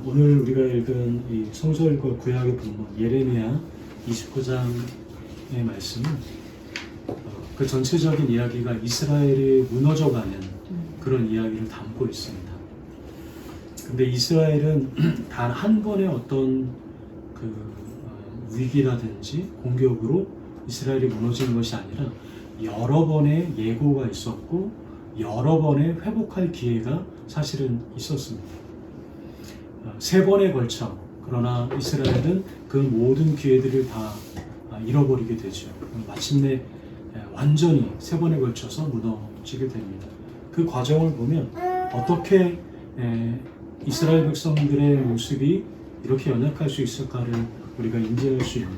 오늘 우리가 읽은 이 성서일과 구약의 본문 예레미야 29장의 말씀은 그 전체적인 이야기가 이스라엘이 무너져가는 그런 이야기를 담고 있습니다. 근데 이스라엘은 단 한 번의 어떤 위기라든지 공격으로 이스라엘이 무너지는 것이 아니라 여러 번의 예고가 있었고 여러 번의 회복할 기회가 사실은 있었습니다. 3번에 걸쳐 그러나 이스라엘은 그 모든 기회들을 다 잃어버리게 되죠. 마침내 완전히 3번에 걸쳐서 무너지게 됩니다. 그 과정을 보면 어떻게 이스라엘 백성들의 모습이 이렇게 연약할 수 있을까를 우리가 인지할 수 있는,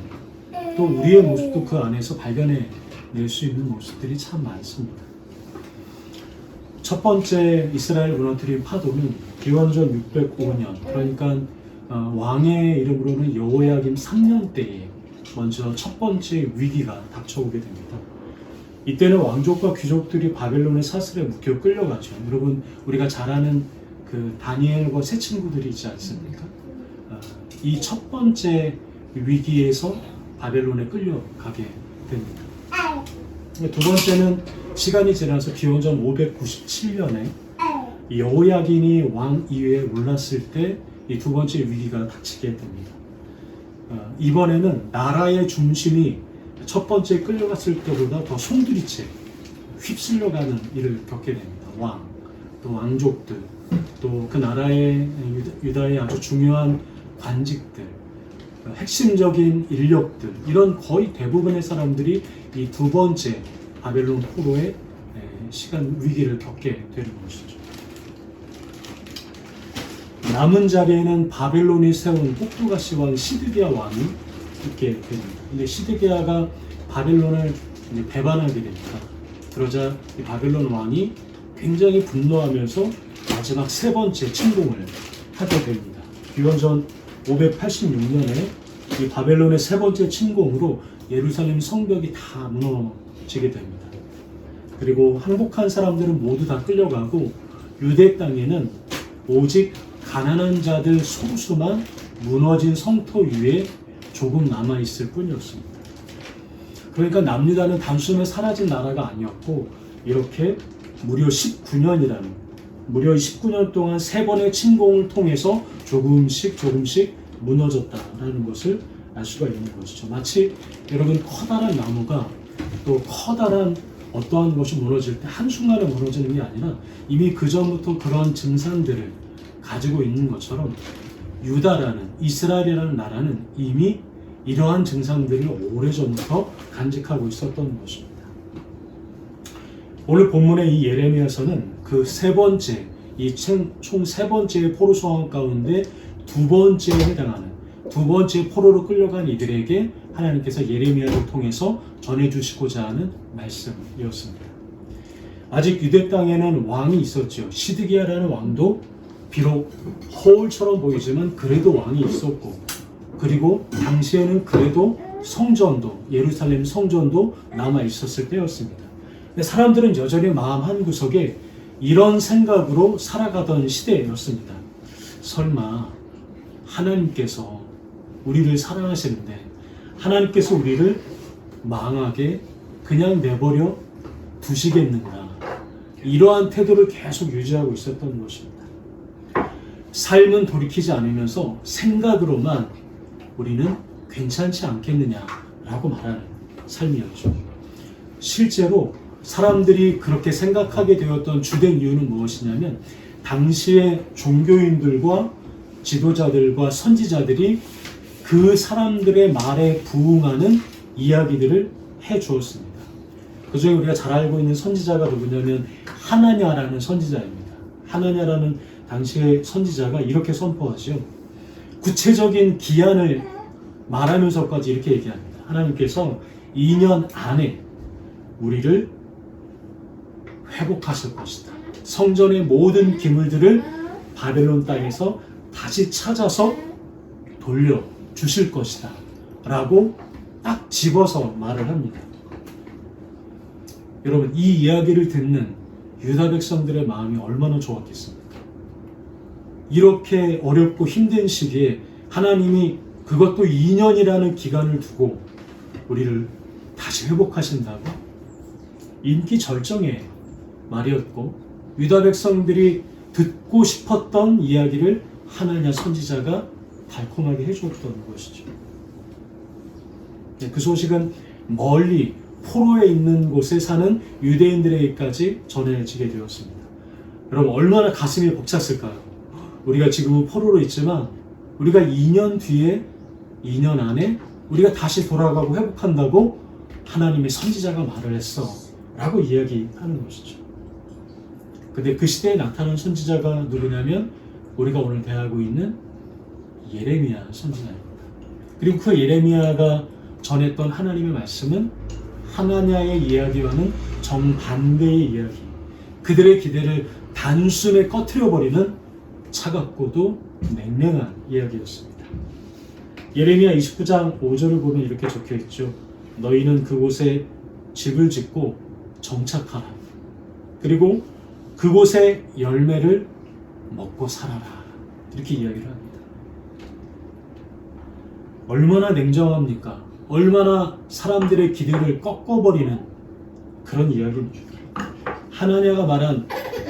또 우리의 모습도 그 안에서 발견해 낼 수 있는 모습들이 참 많습니다. 첫 번째 이스라엘 무너뜨린 파도는 기원전 605년, 그러니까 왕의 이름으로는 여호야김 3년 때에 먼저 첫 번째 위기가 닥쳐오게 됩니다. 이때는 왕족과 귀족들이 바벨론의 사슬에 묶여 끌려가죠. 여러분, 우리가 잘 아는 그 다니엘과 세 친구들이 있지 않습니까? 이 첫 번째 위기에서 바벨론에 끌려가게 됩니다. 두 번째는 시간이 지나서 기원전 597년에 여호야긴이 왕 위에 올랐을 때 이 두 번째 위기가 닥치게 됩니다. 이번에는 나라의 중심이 첫 번째 끌려갔을 때보다 더 송두리째 휩쓸려가는 일을 겪게 됩니다. 왕, 또 왕족들, 또 그 나라의 유다의 아주 중요한 관직들, 핵심적인 인력들, 이런 거의 대부분의 사람들이 이 두 번째 바벨론 포로의 시간 위기를 겪게 되는 것이죠. 남은 자리에는 바벨론이 세운 혹두가시 왕 시드기야 왕이 있게 됩니다. 근데 시드기야가 바벨론을 배반하게 됩니다. 그러자 이 바벨론 왕이 굉장히 분노하면서 마지막 3번째 침공을 하게 됩니다. 기원전 586년에 이 바벨론의 3번째 침공으로 예루살렘 성벽이 다 무너지게 됩니다. 그리고 항복한 사람들은 모두 다 끌려가고 유대 땅에는 오직 가난한 자들 소수만 무너진 성터 위에 조금 남아있을 뿐이었습니다. 그러니까 남유다는 단숨에 사라진 나라가 아니었고 이렇게 무려 19년 동안 3번의 침공을 통해서 조금씩 무너졌다라는 것을 알 수가 있는 것이죠. 마치 여러분, 커다란 나무가 또 커다란 어떠한 것이 무너질 때 한순간에 무너지는 게 아니라 이미 그 전부터 그러한 증상들을 가지고 있는 것처럼 유다라는, 이스라엘이라는 나라는 이미 이러한 증상들을 오래전부터 간직하고 있었던 것입니다. 오늘 본문의 이 예레미야서는 그 3번째, 이 총 3번째의 포로 상황 가운데 2번째에 해당하는, 2번째 포로로 끌려간 이들에게 하나님께서 예레미야를 통해서 전해주시고자 하는 말씀이었습니다. 아직 유대 땅에는 왕이 있었죠. 시드기야라는 왕도 비록 허울처럼 보이지만 그래도 왕이 있었고, 그리고 당시에는 그래도 성전도, 예루살렘 성전도 남아 있었을 때였습니다. 근데 사람들은 여전히 마음 한구석에 이런 생각으로 살아가던 시대였습니다. 설마 하나님께서 우리를 사랑하시는데 하나님께서 우리를 망하게 그냥 내버려 두시겠는가, 이러한 태도를 계속 유지하고 있었던 것입니다. 삶은 돌이키지 않으면서 생각으로만 우리는 괜찮지 않겠느냐라고 말하는 삶이었죠. 실제로 사람들이 그렇게 생각하게 되었던 주된 이유는 무엇이냐면 당시의 종교인들과 지도자들과 선지자들이 그 사람들의 말에 부응하는 이야기들을 해주었습니다. 그중에 우리가 잘 알고 있는 선지자가 누구냐면 하나냐라는 선지자입니다. 하나냐라는 당시의 선지자가 이렇게 선포하죠. 구체적인 기한을 말하면서까지 이렇게 얘기합니다. 하나님께서 2년 안에 우리를 회복하실 것이다. 성전의 모든 기물들을 바벨론 땅에서 다시 찾아서 돌려주실 것이다 라고 딱 집어서 말을 합니다. 여러분, 이 이야기를 듣는 유다 백성들의 마음이 얼마나 좋았겠습니까? 이렇게 어렵고 힘든 시기에 하나님이 그것도 2년이라는 기간을 두고 우리를 다시 회복하신다고? 인기 절정의 말이었고 유다 백성들이 듣고 싶었던 이야기를 하나냐 선지자가 달콤하게 해주었던 것이죠. 그 소식은 멀리 포로에 있는 곳에 사는 유대인들에게까지 전해지게 되었습니다. 여러분 얼마나 가슴이 벅찼을까요? 우리가 지금은 포로로 있지만 우리가 2년 뒤에 2년 안에 우리가 다시 돌아가고 회복한다고 하나님의 선지자가 말을 했어 라고 이야기하는 것이죠. 근데 그 시대에 나타난 선지자가 누구냐면 우리가 오늘 대하고 있는 예레미야 선지자입니다. 그리고 그 예레미야가 전했던 하나님의 말씀은 하나냐의 이야기와는 정반대의 이야기, 그들의 기대를 단숨에 꺼트려버리는 차갑고도 냉랭한 이야기였습니다. 예레미야 29장 5절을 보면 이렇게 적혀있죠. 너희는 그곳에 집을 짓고 정착하라. 그리고 그곳의 열매를 먹고 살아라. 이렇게 이야기를 합니다. 얼마나 냉정합니까? 얼마나 사람들의 기대를 꺾어버리는 그런 이야기입니다. 하나냐가 말한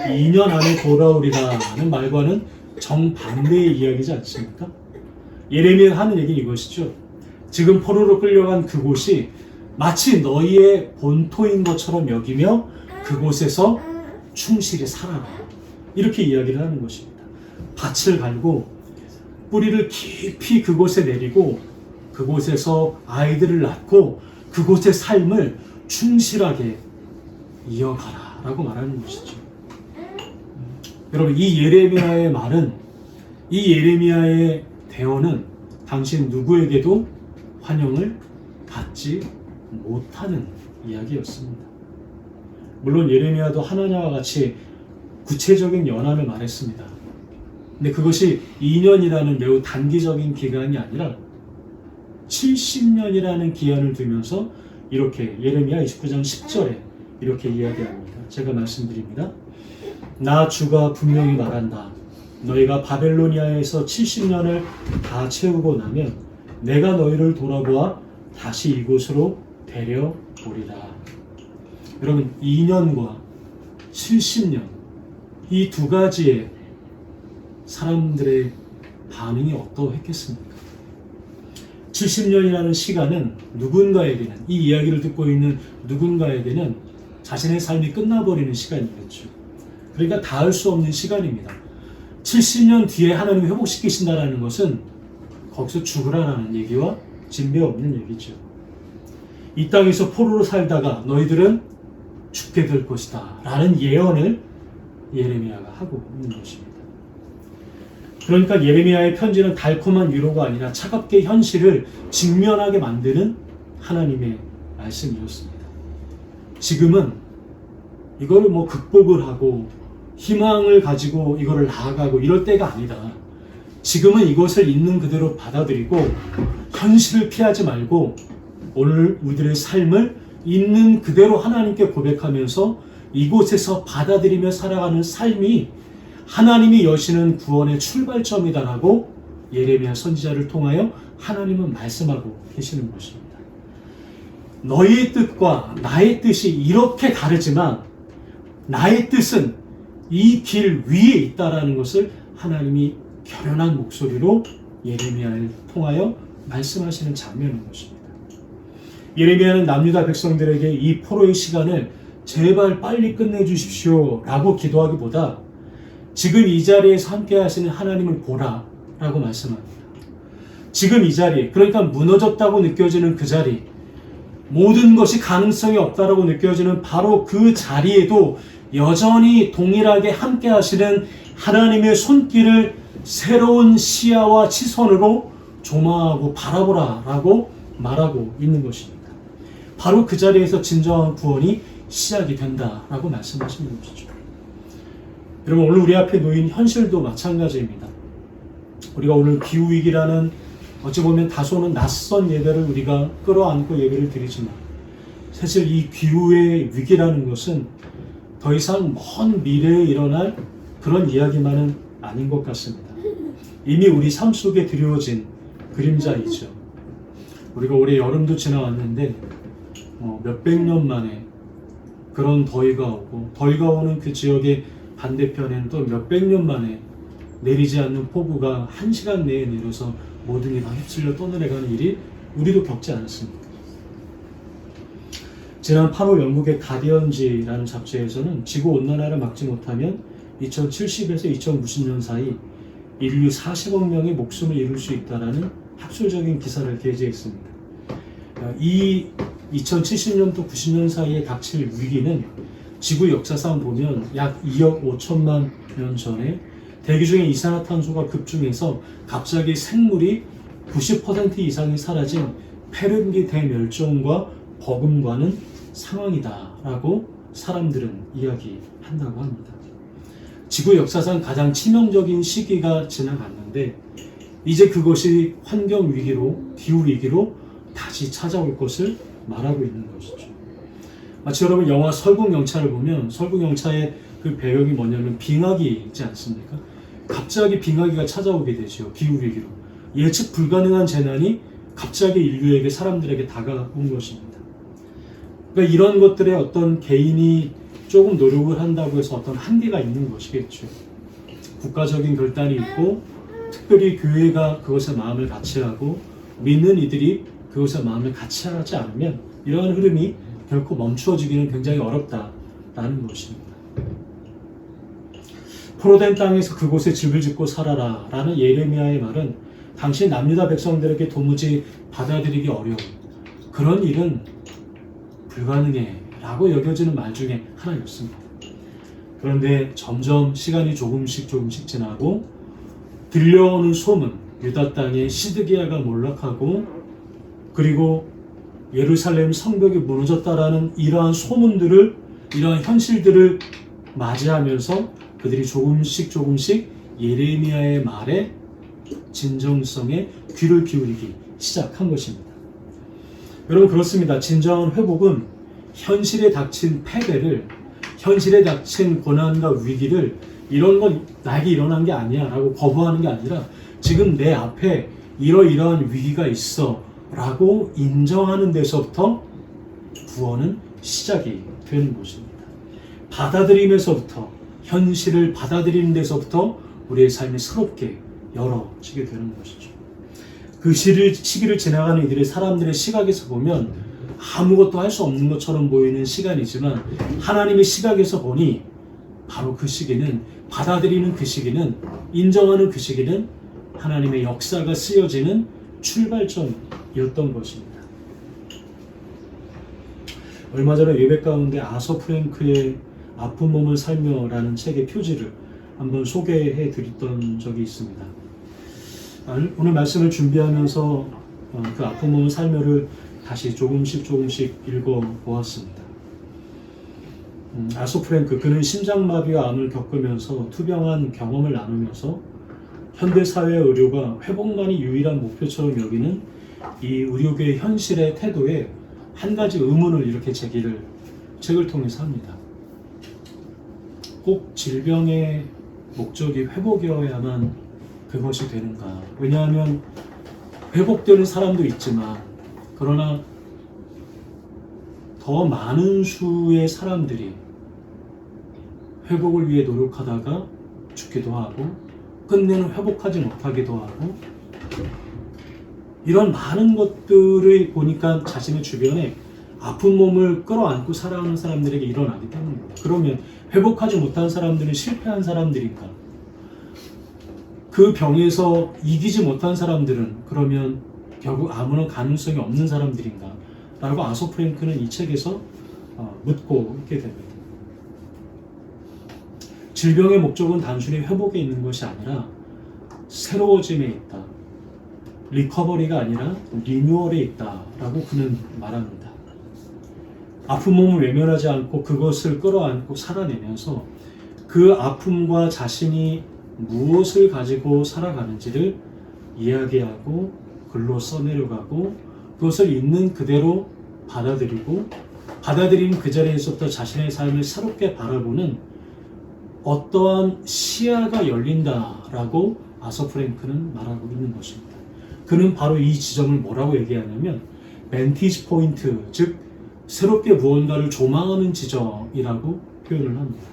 2년 안에 돌아오리라는 말과는 정반대의 이야기지 않습니까? 예레미야가 하는 얘기는 이것이죠. 지금 포로로 끌려간 그곳이 마치 너희의 본토인 것처럼 여기며 그곳에서 충실히 살아라. 이렇게 이야기를 하는 것입니다. 밭을 갈고 뿌리를 깊이 그곳에 내리고 그곳에서 아이들을 낳고 그곳의 삶을 충실하게 이어가라 라고 말하는 것이죠. 여러분 이 예레미야의 말은, 이 예레미야의 대언은 당신 누구에게도 환영을 받지 못하는 이야기였습니다. 물론 예레미야도 하나냐와 같이 구체적인 연한을 말했습니다. 근데 그것이 2년이라는 매우 단기적인 기간이 아니라 70년이라는 기한을 두면서 이렇게 예레미야 29장 10절에 이렇게 이야기합니다. 제가 말씀드립니다. 나 주가 분명히 말한다. 너희가 바벨로니아에서 70년을 다 채우고 나면 내가 너희를 돌아보아 다시 이곳으로 데려오리라. 여러분 2년과 70년 이 두 가지의 사람들의 반응이 어떠했겠습니까? 70년이라는 시간은 누군가에게는, 이 이야기를 듣고 있는 누군가에게는 자신의 삶이 끝나버리는 시간이겠죠. 그러니까 닿을 수 없는 시간입니다. 70년 뒤에 하나님이 회복시키신다는 것은 거기서 죽으라는 얘기와 진배 없는 얘기죠. 이 땅에서 포로로 살다가 너희들은 죽게 될 것이다 라는 예언을 예레미야가 하고 있는 것입니다. 그러니까 예레미야의 편지는 달콤한 위로가 아니라 차갑게 현실을 직면하게 만드는 하나님의 말씀이었습니다. 지금은 이거를 극복을 하고 희망을 가지고 이거를 나아가고 이럴 때가 아니다. 지금은 이것을 있는 그대로 받아들이고 현실을 피하지 말고 오늘 우리들의 삶을 있는 그대로 하나님께 고백하면서 이곳에서 받아들이며 살아가는 삶이 하나님이 여시는 구원의 출발점이다라고 예레미야 선지자를 통하여 하나님은 말씀하고 계시는 것입니다. 너희의 뜻과 나의 뜻이 이렇게 다르지만 나의 뜻은 이 길 위에 있다라는 것을 하나님이 결연한 목소리로 예레미야를 통하여 말씀하시는 장면인 것입니다. 예레미야는 남유다 백성들에게 이 포로의 시간을 제발 빨리 끝내주십시오 라고 기도하기보다 지금 이 자리에서 함께 하시는 하나님을 보라 라고 말씀합니다. 지금 이 자리, 그러니까 무너졌다고 느껴지는 그 자리, 모든 것이 가능성이 없다라고 느껴지는 바로 그 자리에도 여전히 동일하게 함께 하시는 하나님의 손길을 새로운 시야와 시선으로 조망하고 바라보라 라고 말하고 있는 것입니다. 바로 그 자리에서 진정한 구원이 시작이 된다라고 말씀하시는 것이죠. 여러분 오늘 우리 앞에 놓인 현실도 마찬가지입니다. 우리가 오늘 기후위기라는 어찌 보면 다소는 낯선 예배를 우리가 끌어안고 예배를 드리지만 사실 이 기후의 위기라는 것은 더 이상 먼 미래에 일어날 그런 이야기만은 아닌 것 같습니다. 이미 우리 삶 속에 드리워진 그림자이죠. 우리가 올해 여름도 지나왔는데 몇백 년 만에 그런 더위가 오고, 더위가 오는 그 지역의 반대편에는 또 몇백 년 만에 내리지 않는 폭우가 1시간 내에 내려서 모든 게 다 휩쓸려 떠내려가는 일이 우리도 겪지 않았습니까? 지난 8월 영국의 가디언지라는 잡지에서는 지구온난화를 막지 못하면 2070에서 2090년 사이 인류 40억 명의 목숨을 잃을 수 있다는 학술적인 기사를 게재했습니다. 이 2070년부터 90년 사이에 닥칠 위기는 지구 역사상 보면 약 2억 5천만 년 전에 대기 중에 이산화탄소가 급증해서 갑자기 생물이 90% 이상이 사라진 폐렴기 대멸종과 버금가는 상황이다라고 사람들은 이야기한다고 합니다. 지구 역사상 가장 치명적인 시기가 지나갔는데 이제 그것이 환경 위기로, 기후 위기로 다시 찾아올 것을 말하고 있는 것이죠. 마치 여러분 영화 설국영차를 보면 설국영차의 그 배경이 뭐냐면 빙하기 있지 않습니까? 갑자기 빙하기가 찾아오게 되죠. 기후 위기로. 예측 불가능한 재난이 갑자기 인류에게, 사람들에게 다가온 것입니다. 그러니까 이런 것들에 어떤 개인이 조금 노력을 한다고 해서 어떤 한계가 있는 것이겠죠. 국가적인 결단이 있고 특별히 교회가 그것에 마음을 같이 하고 믿는 이들이 그것에 마음을 같이 하지 않으면 이러한 흐름이 결코 멈추어지기는 굉장히 어렵다라는 것입니다. 포로된 땅에서 그곳에 집을 짓고 살아라 라는 예레미야의 말은 당시 남유다 백성들에게 도무지 받아들이기 어려운 그런 일은 불가능해 라고 여겨지는 말 중에 하나였습니다. 그런데 점점 시간이 조금씩 지나고 들려오는 소문, 유다 땅에 시드기야가 몰락하고 그리고 예루살렘 성벽이 무너졌다라는 이러한 소문들을, 이러한 현실들을 맞이하면서 그들이 조금씩 예레미야의 말에 진정성에 귀를 기울이기 시작한 것입니다. 여러분 그렇습니다. 진정한 회복은 현실에 닥친 패배를, 현실에 닥친 고난과 위기를 이런 건 나에게 일어난 게 아니야 라고 거부하는 게 아니라 지금 내 앞에 이러이러한 위기가 있어 라고 인정하는 데서부터 구원은 시작이 되는 것입니다. 받아들임에서부터, 현실을 받아들이는 데서부터 우리의 삶이 새롭게 열어지게 되는 것이죠. 그 시기를 지나가는 이들의 사람들의 시각에서 보면 아무것도 할 수 없는 것처럼 보이는 시간이지만 하나님의 시각에서 보니 바로 그 시기는, 받아들이는 그 시기는, 인정하는 그 시기는 하나님의 역사가 쓰여지는 출발점이었던 것입니다. 얼마 전에 예배 가운데 아서 프랭크의 아픈 몸을 살며라는 책의 표지를 한번 소개해 드렸던 적이 있습니다. 오늘 말씀을 준비하면서 그 아픈 몸을 살며를 다시 조금씩 읽어 보았습니다. 아서 프랭크, 그는 심장마비와 암을 겪으면서 투병한 경험을 나누면서 현대사회 의료가 회복만이 유일한 목표처럼 여기는 이 의료계의 현실의 태도에 한 가지 의문을 이렇게 제기를 책을 통해서 합니다. 꼭 질병의 목적이 회복이어야만 그것이 되는가? 왜냐하면 회복되는 사람도 있지만 그러나 더 많은 수의 사람들이 회복을 위해 노력하다가 죽기도 하고 끝내는 회복하지 못하기도 하고 이런 많은 것들을 보니까 자신의 주변에 아픈 몸을 끌어안고 살아가는 사람들에게 일어나기 때문입니다. 그러면 회복하지 못한 사람들은 실패한 사람들인가? 그 병에서 이기지 못한 사람들은 그러면 결국 아무런 가능성이 없는 사람들인가? 라고 아서 프랭크는 이 책에서 묻고 있게 됩니다. 질병의 목적은 단순히 회복에 있는 것이 아니라 새로워짐에 있다. 리커버리가 아니라 리뉴얼에 있다라고 그는 말합니다. 아픈 몸을 외면하지 않고 그것을 끌어안고 살아내면서 그 아픔과 자신이 무엇을 가지고 살아가는지를 이야기하고 글로 써내려가고 그것을 있는 그대로 받아들이고 받아들인 그 자리에서부터 자신의 삶을 새롭게 바라보는 어떠한 시야가 열린다라고 아서 프랭크는 말하고 있는 것입니다. 그는 바로 이 지점을 뭐라고 얘기하냐면 벤티지 포인트, 즉 새롭게 무언가를 조망하는 지점이라고 표현을 합니다.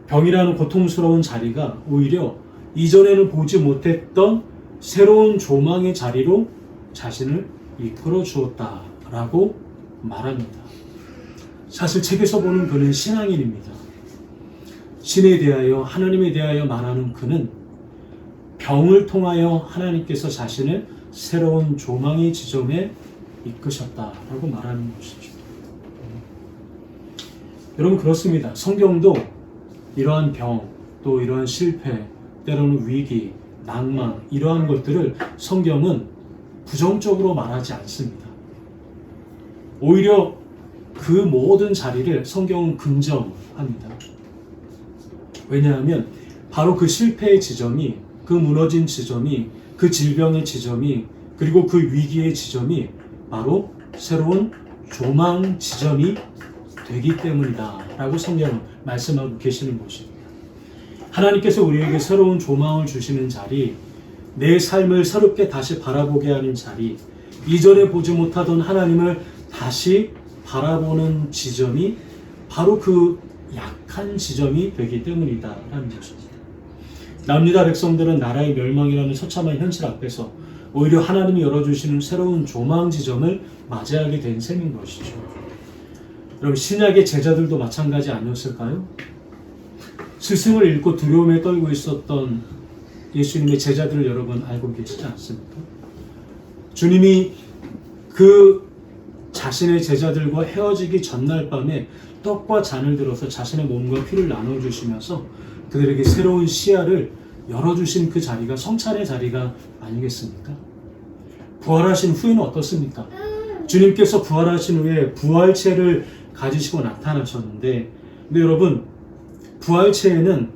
병이라는 고통스러운 자리가 오히려 이전에는 보지 못했던 새로운 조망의 자리로 자신을 이끌어 주었다라고 말합니다. 사실 책에서 보는 그는 신앙인입니다. 신에 대하여, 하나님에 대하여 말하는 그는 병을 통하여 하나님께서 자신을 새로운 조망의 지점에 이끄셨다라고 말하는 것이죠. 여러분, 그렇습니다. 성경도 이러한 병, 또 이러한 실패, 때로는 위기, 낭만, 이러한 것들을 성경은 부정적으로 말하지 않습니다. 오히려 그 모든 자리를 성경은 긍정합니다. 왜냐하면 바로 그 실패의 지점이, 그 무너진 지점이, 그 질병의 지점이, 그리고 그 위기의 지점이 바로 새로운 조망 지점이 되기 때문이다 라고 성경은 말씀하고 계시는 것입니다. 하나님께서 우리에게 새로운 조망을 주시는 자리, 내 삶을 새롭게 다시 바라보게 하는 자리, 이전에 보지 못하던 하나님을 다시 바라보는 지점이 바로 그 약한 지점이 되기 때문이다 라는 것입니다. 남유다 백성들은 나라의 멸망이라는 처참한 현실 앞에서 오히려 하나님이 열어주시는 새로운 조망 지점을 맞이하게 된 셈인 것이죠. 여러분, 신약의 제자들도 마찬가지 아니었을까요? 스승을 잃고 두려움에 떨고 있었던 예수님의 제자들을 여러분 알고 계시지 않습니까? 주님이 그 자신의 제자들과 헤어지기 전날 밤에 떡과 잔을 들어서 자신의 몸과 피를 나눠주시면서 그들에게 새로운 시야를 열어주신 그 자리가 성찬의 자리가 아니겠습니까? 부활하신 후에는 어떻습니까? 주님께서 부활하신 후에 부활체를 가지시고 나타나셨는데, 근데 여러분, 부활체에는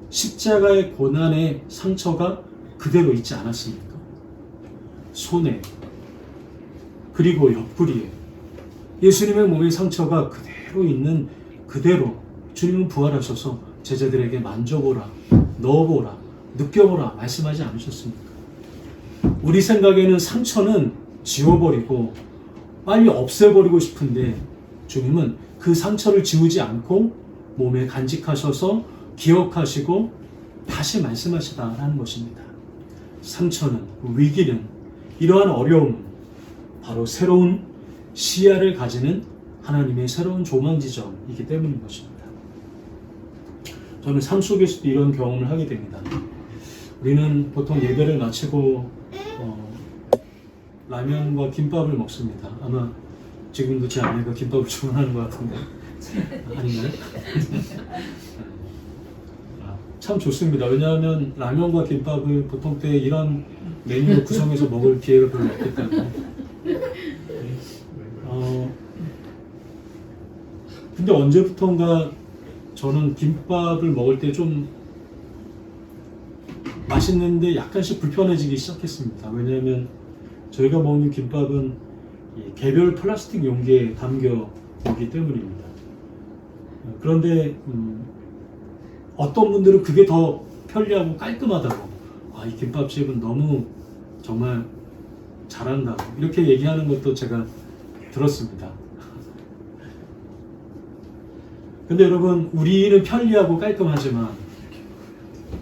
십자가의 고난의 상처가 그대로 있지 않았습니까? 손에, 그리고 옆구리에 예수님의 몸의 상처가 그대로 있는 그대로 주님은 부활하셔서 제자들에게 만져보라, 넣어보라, 느껴보라 말씀하지 않으셨습니까? 우리 생각에는 상처는 지워버리고 빨리 없애버리고 싶은데 주님은 그 상처를 지우지 않고 몸에 간직하셔서 기억하시고 다시 말씀하시다라는 것입니다. 상처는, 위기는, 이러한 어려움은 바로 새로운 시야를 가지는 하나님의 새로운 조망지점이기 때문인 것입니다. 저는 삶 속에서도 이런 경험을 하게 됩니다. 우리는 보통 예배를 마치고 라면과 김밥을 먹습니다. 아마 지금도 제 아내가 김밥을 주문하는 것 같은데 아닌가요? 참 좋습니다. 왜냐하면 라면과 김밥을 보통 때 이런 메뉴로 구성해서 먹을 기회가 별로 없기 때문에. 근데 언제부턴가 저는 김밥을 먹을 때 좀 맛있는데 약간씩 불편해지기 시작했습니다. 왜냐하면 저희가 먹는 김밥은 개별 플라스틱 용기에 담겨 오기 때문입니다. 그런데 어떤 분들은 그게 더 편리하고 깔끔하다고, 이 김밥집은 너무 정말 잘한다고 이렇게 얘기하는 것도 제가 들었습니다. 근데 여러분, 우리는 편리하고 깔끔하지만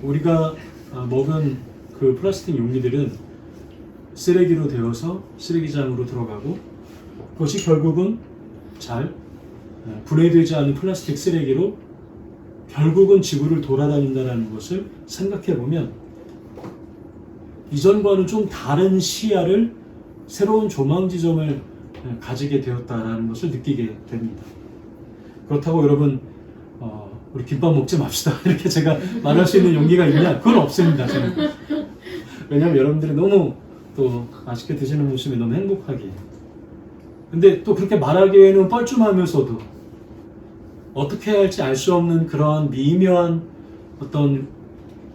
우리가 먹은 그 플라스틱 용기들은 쓰레기로 되어서 쓰레기장으로 들어가고 그것이 결국은 잘 분해되지 않은 플라스틱 쓰레기로 결국은 지구를 돌아다닌다는 것을 생각해 보면 이전과는 좀 다른 시야를, 새로운 조망 지점을 가지게 되었다는 것을 느끼게 됩니다. 그렇다고 여러분 우리 김밥 먹지 맙시다 이렇게 제가 말할 수 있는 용기가 있냐? 그건 없습니다. 저는. 왜냐하면 여러분들이 너무 또 맛있게 드시는 모습이 너무 행복하기에. 근데 또 그렇게 말하기에는 뻘쭘하면서도 어떻게 해야 할지 알 수 없는 그런 미묘한 어떤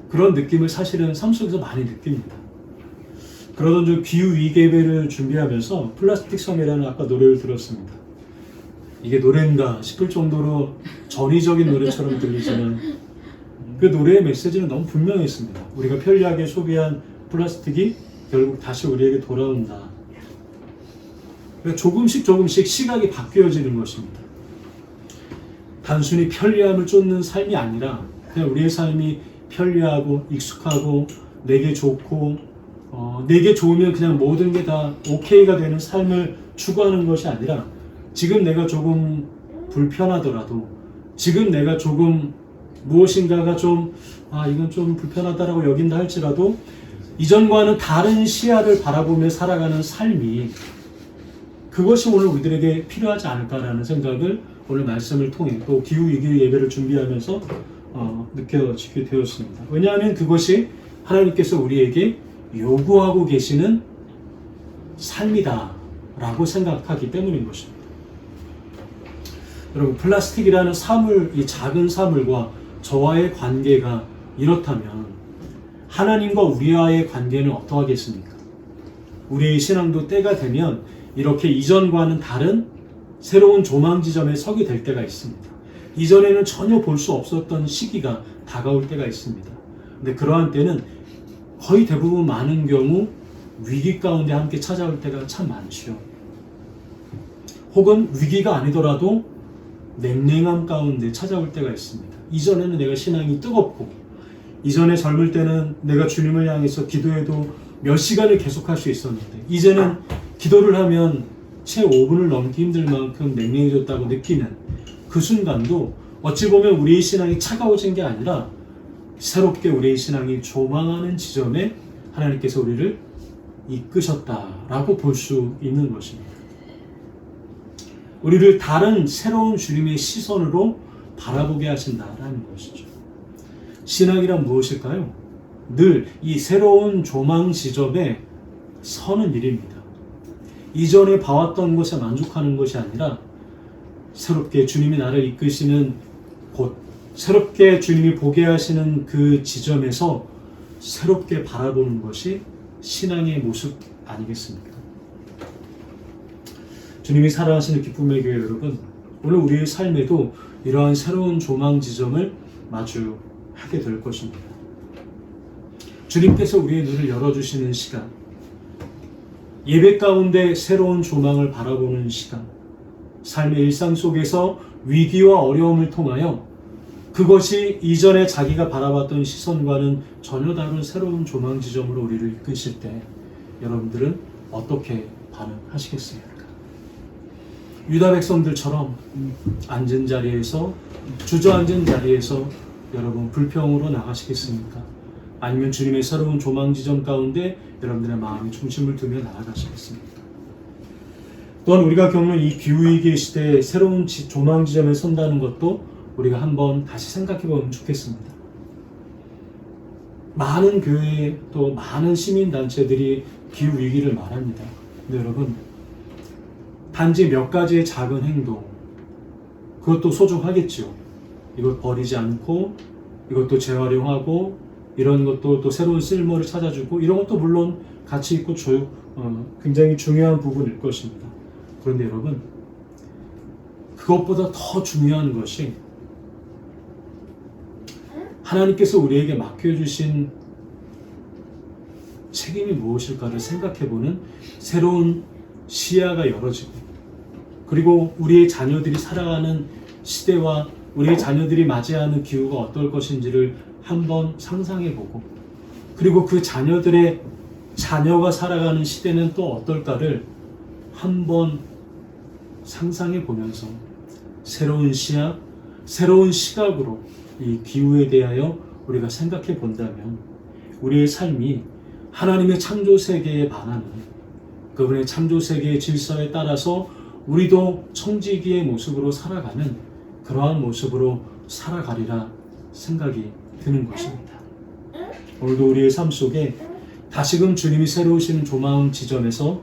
그런 느낌을 사실은 삶 속에서 많이 느낍니다. 그러던 중 기후위기예배를 준비하면서 플라스틱 섬이라는 아까 노래를 들었습니다. 이게 노래인가 싶을 정도로 전위적인 노래처럼 들리지만 그 노래의 메시지는 너무 분명했습니다. 우리가 편리하게 소비한 플라스틱이 결국 다시 우리에게 돌아온다. 그러니까 조금씩 시각이 바뀌어지는 것입니다. 단순히 편리함을 쫓는 삶이 아니라 그냥 우리의 삶이 편리하고 익숙하고 내게 좋고 내게 좋으면 그냥 모든 게 다 오케이가 되는 삶을 추구하는 것이 아니라 지금 내가 조금 불편하더라도 지금 내가 조금 무엇인가가 이건 좀 불편하다라고 여긴다 할지라도 이전과는 다른 시야를 바라보며 살아가는 삶이 그것이 오늘 우리들에게 필요하지 않을까라는 생각을 오늘 말씀을 통해 또 기후위기 예배를 준비하면서 느껴지게 되었습니다. 왜냐하면 그것이 하나님께서 우리에게 요구하고 계시는 삶이다라고 생각하기 때문인 것입니다. 여러분, 플라스틱이라는 사물, 이 작은 사물과 저와의 관계가 이렇다면 하나님과 우리와의 관계는 어떠하겠습니까? 우리의 신앙도 때가 되면 이렇게 이전과는 다른 새로운 조망 지점에 서게 될 때가 있습니다. 이전에는 전혀 볼 수 없었던 시기가 다가올 때가 있습니다. 근데 그러한 때는 거의 대부분 많은 경우 위기 가운데 함께 찾아올 때가 참 많죠. 혹은 위기가 아니더라도 냉랭함 가운데 찾아올 때가 있습니다. 이전에는 내가 신앙이 뜨겁고 이전에 젊을 때는 내가 주님을 향해서 기도해도 몇 시간을 계속할 수 있었는데 이제는 기도를 하면 채 5분을 넘기 힘들 만큼 냉랭해졌다고 느끼는 그 순간도 어찌 보면 우리의 신앙이 차가워진 게 아니라 새롭게 우리의 신앙이 조망하는 지점에 하나님께서 우리를 이끄셨다라고 볼 수 있는 것입니다. 우리를 다른 새로운 주님의 시선으로 바라보게 하신다라는 것이죠. 신앙이란 무엇일까요? 늘 이 새로운 조망 지점에 서는 일입니다. 이전에 봐왔던 것에 만족하는 것이 아니라 새롭게 주님이 나를 이끄시는 곳, 새롭게 주님이 보게 하시는 그 지점에서 새롭게 바라보는 것이 신앙의 모습 아니겠습니까? 주님이 사랑하시는 기쁨의 교회 여러분, 오늘 우리의 삶에도 이러한 새로운 조망 지점을 마주하게 될 것입니다. 주님께서 우리의 눈을 열어주시는 시간, 예배 가운데 새로운 조망을 바라보는 시간, 삶의 일상 속에서 위기와 어려움을 통하여 그것이 이전에 자기가 바라봤던 시선과는 전혀 다른 새로운 조망 지점으로 우리를 이끄실 때 여러분들은 어떻게 반응하시겠습니까? 유다 백성들처럼 앉은 자리에서 주저앉은 자리에서 여러분 불평으로 나가시겠습니까? 아니면 주님의 새로운 조망 지점 가운데 여러분들의 마음의 중심을 두며 나아가시겠습니까? 또한 우리가 겪는 이 기후위기 시대에 새로운 조망 지점에 선다는 것도 우리가 한번 다시 생각해 보면 좋겠습니다. 많은 교회 또 많은 시민단체들이 기후위기를 말합니다. 근데 여러분, 단지 몇 가지의 작은 행동, 그것도 소중하겠죠. 이것 버리지 않고 이것도 재활용하고 이런 것도 또 새로운 쓸모를 찾아주고 이런 것도 물론 가치 있고 굉장히 중요한 부분일 것입니다. 그런데 여러분, 그것보다 더 중요한 것이 하나님께서 우리에게 맡겨주신 책임이 무엇일까를 생각해보는 새로운 시야가 열어지고, 그리고 우리의 자녀들이 살아가는 시대와 우리의 자녀들이 맞이하는 기후가 어떨 것인지를 한번 상상해보고, 그리고 그 자녀가 살아가는 시대는 또 어떨까를 한번 상상해보면서 새로운 시야, 새로운 시각으로 이 기후에 대하여 우리가 생각해 본다면 우리의 삶이 하나님의 창조 세계에 반하는, 그분의 창조 세계의 질서에 따라서 우리도 청지기의 모습으로 살아가는 그러한 모습으로 살아가리라 생각이 드는 것입니다. 오늘도 우리의 삶 속에 다시금 주님이 세우시는 조망 지점에서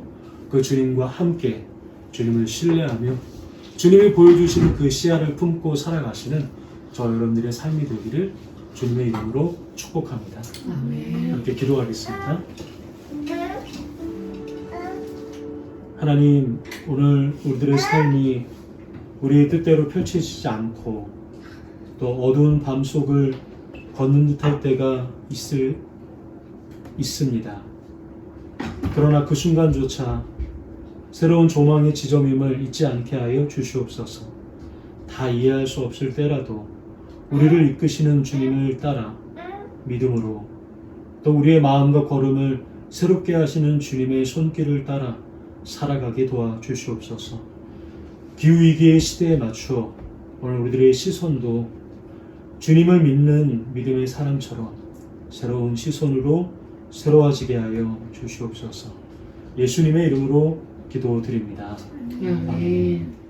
그 주님과 함께 주님을 신뢰하며 주님이 보여주시는 그 시야를 품고 살아가시는 저 여러분들의 삶이 되기를 주님의 이름으로 축복합니다. 아멘. 함께 기도하겠습니다. 하나님, 오늘 우리들의 삶이 우리의 뜻대로 펼쳐지지 않고 또 어두운 밤 속을 걷는 듯할 때가 있습니다. 그러나 그 순간조차 새로운 조망의 지점임을 잊지 않게 하여 주시옵소서. 다 이해할 수 없을 때라도 우리를 이끄시는 주님을 따라 믿음으로 또 우리의 마음과 걸음을 새롭게 하시는 주님의 손길을 따라 살아가게 도와주시옵소서. 기후위기의 시대에 맞추어 오늘 우리들의 시선도 주님을 믿는 믿음의 사람처럼 새로운 시선으로 새로워지게 하여 주시옵소서. 예수님의 이름으로 기도드립니다. 아멘.